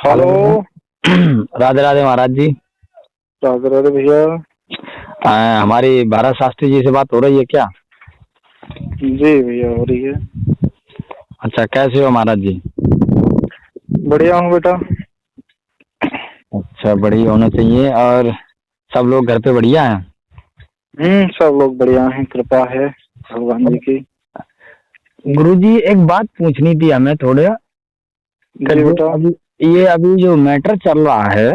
Hello. Hello. Radhe Radhe महाराज जी। राधे राधे भैया। हमारी भारत शास्त्री जी से बात हो रही है क्या? जी भैया हो रही है। अच्छा, कैसे हो महाराज जी? बढ़िया हूँ बेटा। अच्छा, बढ़िया होना चाहिए। और सब लोग घर पे बढ़िया हैं? सब लोग बढ़िया हैं, कृपा है भगवान जी की। गुरुजी, एक बात पूछनी थी हमें थोड़े कि जी जो बेटा। अभी जो मैटर चल रहा है,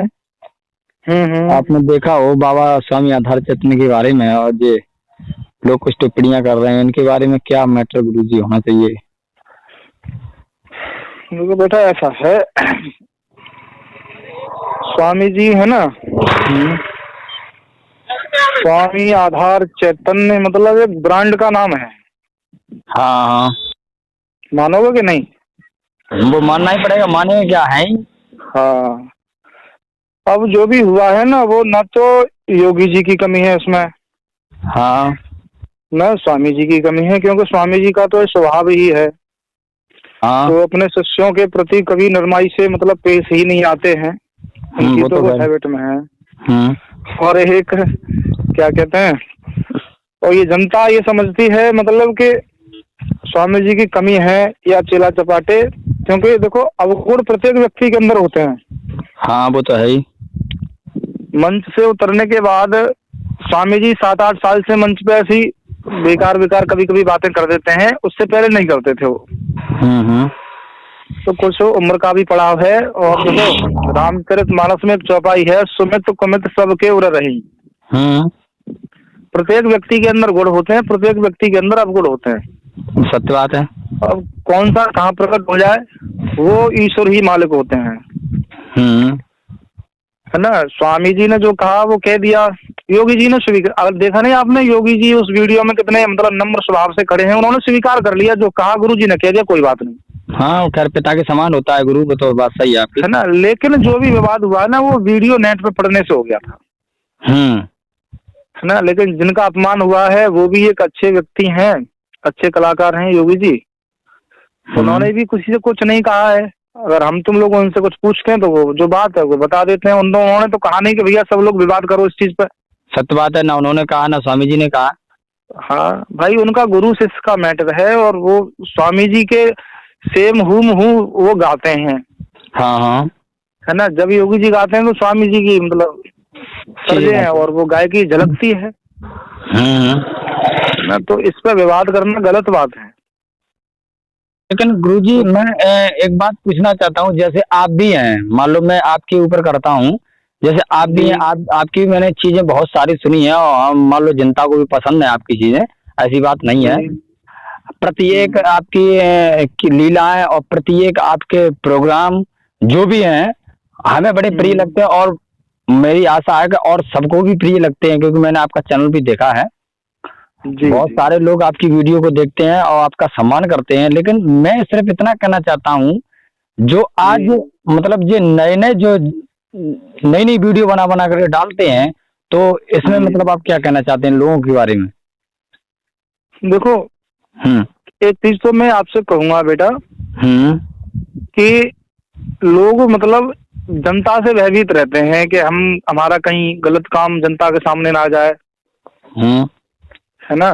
हम्म। आपने देखा हो बाबा स्वामी आधार चैतन्य के बारे में, और ये लोग कुछ टिप्पणियां कर रहे हैं, इनके बारे में क्या मैटर गुरुजी होना चाहिए? देखो बेटा, ऐसा है, स्वामी जी है ना, हम्म। स्वामी आधार चैतन्य मतलब एक ब्रांड का नाम है। हाँ हाँ, मानोगे कि नहीं? वो मानना ही पड़ेगा, माने क्या है ही। हाँ। अब जो भी हुआ है ना, वो न तो योगी जी की कमी है उसमें, हाँ न स्वामी जी की कमी है, क्योंकि स्वामी जी का तो स्वभाव ही है। हाँ। तो अपने शिष्यों के प्रति कभी नरमाई से मतलब पेश ही नहीं आते हैं। उनकी वो तो तो वो है। हैबिट में है। हम्म। और एक क्या कहते हैं, और ये जनता ये समझती है मतलब कि स्वामी जी की कमी है या चेला चपाटे, क्योंकि देखो अवगुण प्रत्येक व्यक्ति के अंदर होते हैं। हाँ, वो तो है ही। मंच से उतरने के बाद स्वामी जी 7-8 साल से मंच पे ऐसी बेकार बेकार कभी कभी बातें कर देते हैं, उससे पहले नहीं करते थे वो। हम्म। तो कुछ उम्र का भी पड़ाव है। और देखो रामचरित मानस में एक चौपाई है, सुमित कुमित सबके उर रही। हम्म। प्रत्येक व्यक्ति के अंदर गुण होते हैं, प्रत्येक व्यक्ति के अंदर अवगुण होते हैं। सत्य बात है। अब कौन सा कहाँ प्रकट हो जाए, वो ईश्वर ही मालिक होते हैं, हम्म। है ना। स्वामी जी ने जो कहा वो कह दिया, योगी जी ने स्वीकार, अगर देखा नहीं आपने, योगी जी उस वीडियो में कितने मतलब नम्र स्वभाव से खड़े हैं, उन्होंने स्वीकार कर लिया, जो कहा गुरु जी ने कह दिया, कोई बात नहीं, हाँ, वो खैर पिता के समान होता है गुरु, वो तो बात सही है आपकी। है ना। लेकिन जो भी विवाद हुआ ना, वो वीडियो नेट पे पड़ने से हो गया था, हम्म। है ना। लेकिन जिनका अपमान हुआ है वो भी एक अच्छे व्यक्ति हैं, अच्छे कलाकार हैं योगी जी। उन्होंने भी किसी से कुछ नहीं कहा है। अगर हम तुम लोग उनसे कुछ पूछते हैं तो वो जो बात है वो बता देते हैं। उन्होंने तो कहा नहीं कि भैया सब लोग विवाद करो इस चीज पे। सत्य बात है, ना उन्होंने कहा ना स्वामी जी ने कहा। हाँ भाई, उनका गुरु शिष्य का मैटर है, और वो स्वामी जी के सेम हूम हूँ वो गाते हैं, हाँ हाँ। है ना। जब योगी जी गाते हैं तो स्वामी जी की मतलब सर्जे हैं, और वो गायकी झलकती है ना। तो इस पे विवाद करना गलत बात है। लेकिन गुरुजी, मैं एक बात पूछना चाहता हूँ। जैसे आप भी हैं, मान लो मैं आपके ऊपर करता हूँ, जैसे आप भी हैं, आपकी मैंने चीजें बहुत सारी सुनी है, और मान लो जनता को भी पसंद है आपकी चीजें, ऐसी बात नहीं है। प्रत्येक आपकी की लीलाएं और प्रत्येक आपके प्रोग्राम जो भी हैं हमें बड़े प्रिय लगते हैं, और मेरी आशा है कि और सबको भी प्रिय लगते हैं, क्योंकि मैंने आपका चैनल भी देखा है। बहुत सारे लोग आपकी वीडियो को देखते हैं और आपका सम्मान करते हैं। लेकिन मैं सिर्फ इतना कहना चाहता हूँ, जो आज मतलब ये नए नए जो नई नई वीडियो बना बना करके डालते हैं, तो इसमें मतलब आप क्या कहना चाहते हैं लोगों के बारे में? देखो, एक चीज तो मैं आपसे कहूंगा बेटा, कि लोग मतलब जनता से भयभीत रहते हैं कि हमारा कहीं गलत काम जनता के सामने ना आ जाए, है ना।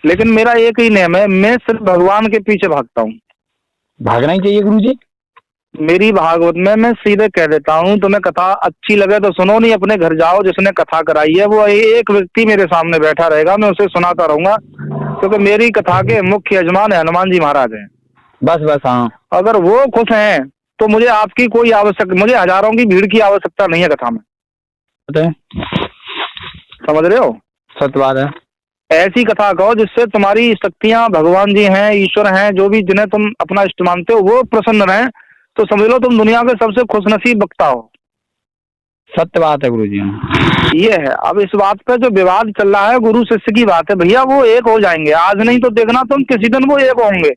लेकिन मेरा एक ही नियम है, मैं सिर्फ भगवान के पीछे भागता हूँ। भागना ही चाहिए गुरुजी। मेरी भागवत में मैं सीधे कह देता हूँ, तुम्हें कथा अच्छी लगे तो सुनो, नहीं अपने घर जाओ। जिसने कथा कराई है वो एक व्यक्ति मेरे सामने बैठा रहेगा, मैं उसे सुनाता रहूंगा, क्योंकि मेरी कथा के मुख्य यजमान है हनुमान जी महाराज हैं। बस बस, हाँ। अगर वो खुश हैं तो मुझे आपकी कोई मुझे हजारों की भीड़ की आवश्यकता नहीं है कथा में, समझ रहे हो। सत्य बात है। ऐसी कथा कहो जिससे तुम्हारी शक्तियां, भगवान जी हैं, ईश्वर हैं, जो भी जिन्हें तुम अपना इष्ट मानते हो, वो प्रसन्न रहें, तो समझ लो तुम दुनिया के सबसे खुशनसीब वक्ता हो। सत्य बात है गुरुजी। ये है। अब इस बात पे जो विवाद चल रहा है, गुरु शिष्य की बात है भैया, वो एक हो जाएंगे, आज नहीं तो देखना तुम किसी दिन वो एक होंगे।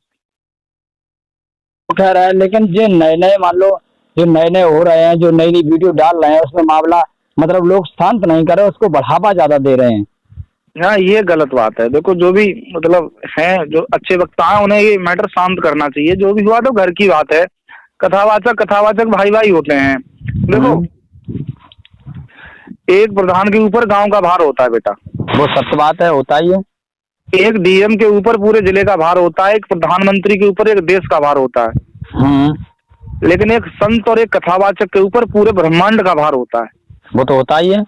कह रहा है, लेकिन जो नए नए मान लो जो नए नए हो रहे हैं, जो नई नई वीडियो डाल रहे हैं, उसमें मामला मतलब लोग शांत नहीं कर रहे, उसको बढ़ावा ज्यादा दे रहे हैं। हाँ, ये गलत बात है। देखो जो भी मतलब हैं, जो अच्छे वक्ता हैं, उन्हें ये मैटर शांत करना चाहिए। जो भी हुआ तो घर की बात है, कथावाचक भाई भाई होते हैं। देखो, एक प्रधान के ऊपर गांव का भार होता है बेटा, वो सत्य बात है, होता ही है। एक डीएम के ऊपर पूरे जिले का भार होता है, एक प्रधानमंत्री के ऊपर एक देश का भार होता है। लेकिन एक संत और एक कथावाचक के ऊपर पूरे ब्रह्मांड का भार होता है। वो तो होता ही है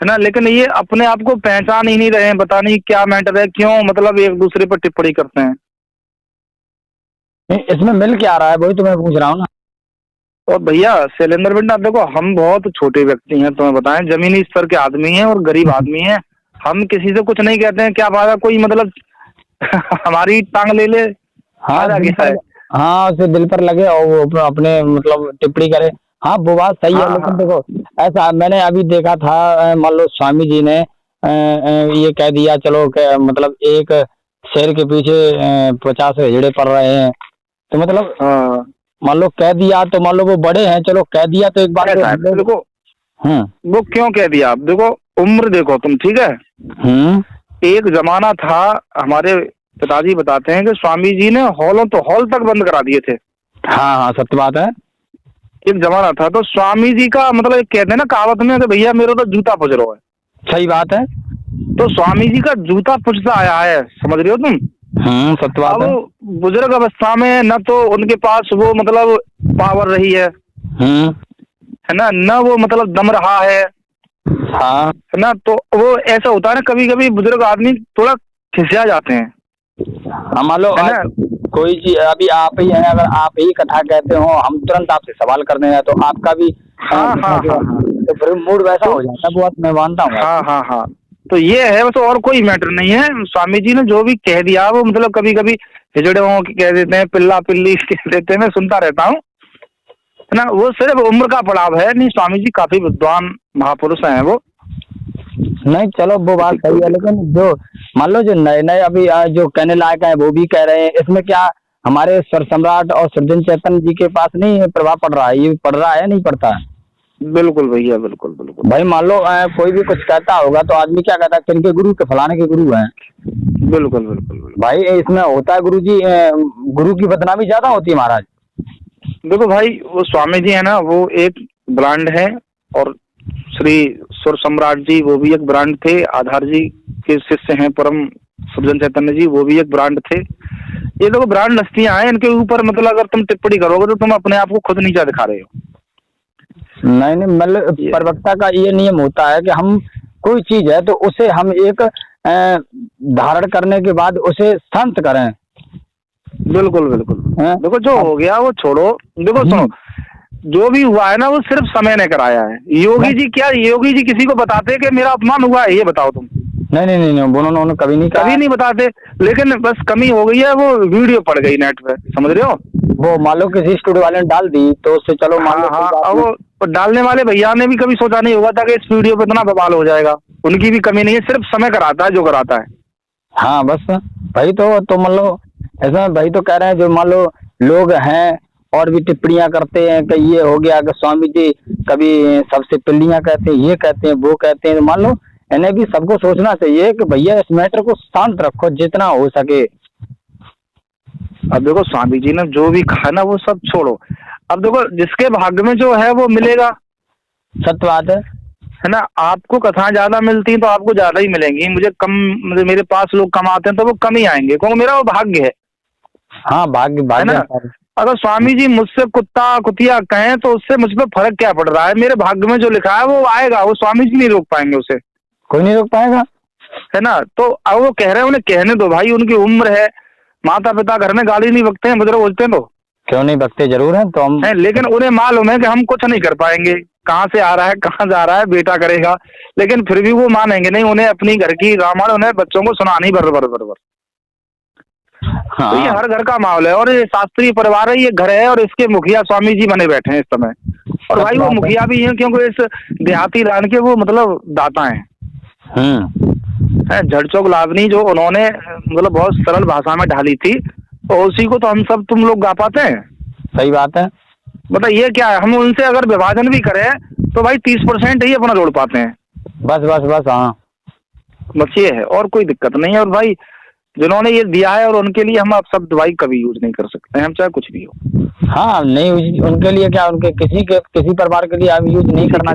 ना। लेकिन ये अपने आप को पहचान ही नहीं रहे हैं, पता नहीं क्या मैटर है, क्यों मतलब एक दूसरे पर टिप्पणी करते हैं। इसमें मिल क्या रहा है, वही तो मैं पूछ रहा हूँ ना। और भैया शैलेंद्र बेटा देखो, हम बहुत छोटे व्यक्ति हैं, तुम्हें बताएं, जमीनी स्तर के आदमी हैं और गरीब आदमी हैं। हम किसी से कुछ नहीं कहते हैं, क्या फायदा कोई मतलब हमारी टांग ले ले। हाँ क्या है, हाँ उसे दिल पर लगे और वो अपने मतलब टिप्पणी करे। हाँ वो बात सही है, लेकिन देखो ऐसा मैंने अभी देखा था, मान लो स्वामी जी ने ये कह दिया, चलो मतलब एक शेर के पीछे 50 हिजड़े पड़ रहे हैं, तो मतलब मान लो कह दिया, तो मान लो वो बड़े हैं, चलो कह दिया तो एक बार देखो वो क्यों कह दिया। आप देखो उम्र देखो तुम, ठीक है। एक जमाना था, हमारे पिताजी बताते हैं कि स्वामी जी ने हॉल तक बंद करा दिए थे। हाँ हाँ सत्य बात है। एक जमाना था, तो स्वामी जी का मतलब एक कहते हैं ना कहावत में कि भैया मेरा तो जूता पुज रहा है। सही बात है। तो स्वामी जी का जूता पुजता आया है, समझ रहे हो तुम। सत्य बात है। बुजुर्ग अवस्था में न तो उनके पास वो मतलब पावर रही है ना, न वो मतलब दम रहा है। हाँ है ना, तो वो ऐसा होता है ना, कभी कभी बुजुर्ग आदमी थोड़ा खिसिया जाते हैं। मान लो कोई चीज अभी आप ही है, अगर आप ही कथा कहते हो, हम तुरंत आपसे सवाल कर देंगे तो आपका भी तो फिर मूड वैसा हो जाता है, बहुत मैं मानता हूँ। हाँ तो ये है, वो तो और कोई मैटर नहीं है। स्वामी जी ने जो भी कह दिया वो मतलब कभी कभी हिजड़ों कह देते हैं, पिल्ला पिल्ली कह देते हैं, मैं सुनता रहता हूँ, है ना। वो सिर्फ उम्र का पड़ाव है, नहीं स्वामी जी काफी विद्वान महापुरुष हैं वो। नहीं चलो वो बात सही है, लेकिन जो मान लो जो नए नए अभी जो कहने लायक है वो भी कह रहे हैं, इसमें क्या हमारे स्वर सम्राट और सृजन चैतन्य जी के पास नहीं प्रभाव पड़ रहा है? ये पड़ रहा है, नहीं पड़ता है? बिल्कुल भैया, बिल्कुल बिल्कुल भाई। मान लो कोई भी कुछ कहता होगा तो आदमी क्या कहता है, किनके गुरु के फलाने के गुरु हैं। बिल्कुल बिल्कुल भाई इसमें होता है गुरु जी, गुरु की बदनामी ज्यादा होती है महाराज। देखो भाई, वो स्वामी जी है ना, वो एक ब्रांड है, और श्री सुर सम्राट जी वो भी एक ब्रांड थे, आधार जी के शिष्य हैं परम सृजन चैतन्य जी, वो भी एक ब्रांड थे। ये देखो ब्रांड हस्तियां हैं, इनके ऊपर मतलब अगर तुम टिप्पणी करोगे तो तुम अपने आप को खुद नीचा दिखा रहे हो। नहीं मतलब प्रवक्ता का ये नियम होता है कि हम कोई चीज है तो उसे हम एक धारण करने के बाद उसे शांत करें। बिल्कुल बिल्कुल। देखो जो हो गया वो छोड़ो, देखो सुनो, जो भी हुआ है ना वो सिर्फ समय ने कराया है। योगी जी क्या, योगी जी किसी को बताते कि मेरा अपमान हुआ है? ये बताओ तुम। नहीं उन्होंने कभी नहीं बताते, लेकिन बस कमी हो गई है, वो वीडियो पड़ गई नेट पे, समझ रहे हो। वो मान लो किसी स्टूडियो वाले ने डाल दी तो उससे चलो मान लो। हाँ वो डालने वाले भैया ने भी कभी सोचा नहीं होगा था कि इस वीडियो पे इतना बवाल हो जाएगा। उनकी भी कमी नहीं है, सिर्फ समय कराता है जो कराता है। हाँ बस भाई, तो मान लो ऐसा भाई तो कह रहे हैं, जो मान लो लोग हैं और भी टिप्पणियां करते हैं कि ये हो गया कि स्वामी जी कभी सबसे पिल्लियां कहते हैं, ये कहते हैं, वो कहते हैं। मान लो इन्हें भी सबको सोचना चाहिए कि भैया इस मैटर को शांत रखो जितना हो सके। अब देखो स्वामी जी ने जो भी कहा ना वो सब छोड़ो। अब देखो जिसके भाग्य में जो है वो मिलेगा। सत्य बात है ना। आपको कथाएं ज्यादा मिलती हैं तो आपको ज्यादा ही मिलेंगी, मुझे कम, मेरे पास लोग कम आते हैं तो वो कम ही आएंगे, क्योंकि मेरा वो भाग्य है। हाँ भाग्य है ना। अगर स्वामी जी मुझसे कुत्ता कुतिया कहें तो उससे मुझ पर फर्क क्या पड़ रहा है? मेरे भाग्य में जो लिखा है वो आएगा, वो स्वामी जी नहीं रोक पाएंगे, उसे कोई नहीं रोक पाएगा। है ना। तो अब वो कह रहे हैं, उन्हें कहने दो भाई, उनकी उम्र है, माता पिता घर में गाली नहीं बकते हैं, बुजुर्ग बोलते हैं तो क्यों नहीं बकते, जरूर है तो हम है, लेकिन उन्हें मालूम है कि हम कुछ नहीं कर पाएंगे, कहाँ से आ रहा है कहाँ जा रहा है बेटा करेगा, लेकिन फिर भी वो मानेंगे नहीं। उन्हें अपनी घर की रामायण उन्हें बच्चों को सुनानी बरबर। हाँ। तो ये हर घर का माहौल है, और ये शास्त्रीय परिवार है, ये घर है, और इसके मुखिया स्वामी जी बने बैठे हैं इस समय। और भाई वो मुखिया भी हैं क्योंकि इस देहाती लाइन के वो मतलब दाता हैं। झड़चोक लावनी जो उन्होंने मतलब बहुत सरल भाषा में ढाली थी, और उसी को तो हम सब तुम लोग गा पाते हैं। सही बात है। मतलब ये क्या है, हम उनसे अगर विभाजन भी करें तो भाई 30% ही अपना जोड़ पाते हैं। बस हाँ, बस ये है, और कोई दिक्कत नहीं है। और भाई जिन्होंने ये दिया है और उनके लिए हम आप शब्द भाई कभी यूज नहीं कर सकते हैं, हम चाहे कुछ भी हो। हाँ नहीं उनके लिए क्या, उनके किसी परिवार के लिए आप यूज नहीं करना